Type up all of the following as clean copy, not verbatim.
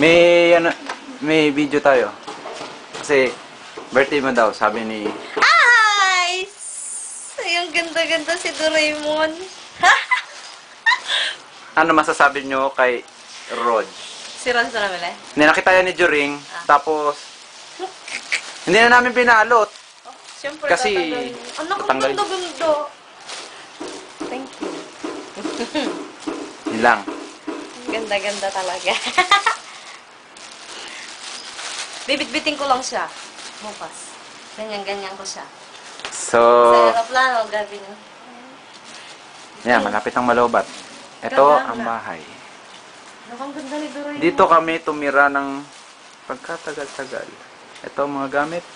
May, ano, may video tayo. Kasi, birthday mo daw, sabi ni... Ay! Ang ganda-ganda si Doraemon. Ano masasabi nyo kay Rod? Si Ron sa namin eh. Hindi, nakita yan ni Joring, tapos... Hindi na namin pinalot. Oh, siyempre, Kasi, tatanggalin. Anak, ang tatanggalin. ganda-ganda. Thank you. Yun lang. Ganda-ganda talaga. Bibit-biting ko lang siya. Bukas. Ganyan-ganyan ko siya. So, Sa aeroplano, gabi niyo. yan, malapit ang Malobat. Ito Ganda ang na. bahay. Ang ganda ni Doraemon. Dito kami tumira ng pagkatagal-tagal. Ito ang mga gamit.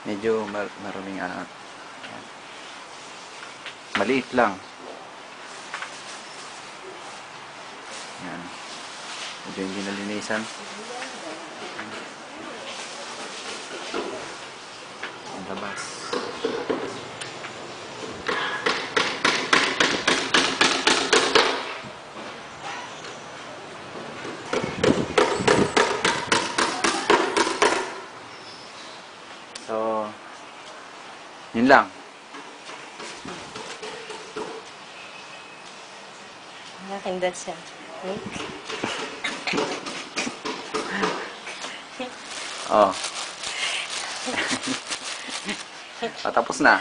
Medyo maraming ano. Yan. Maliit lang. Yan. Medyo hindi nalinisan. Ang labas. So, yun lang. Nakindat siya. Hmm? Oh. Tapos na.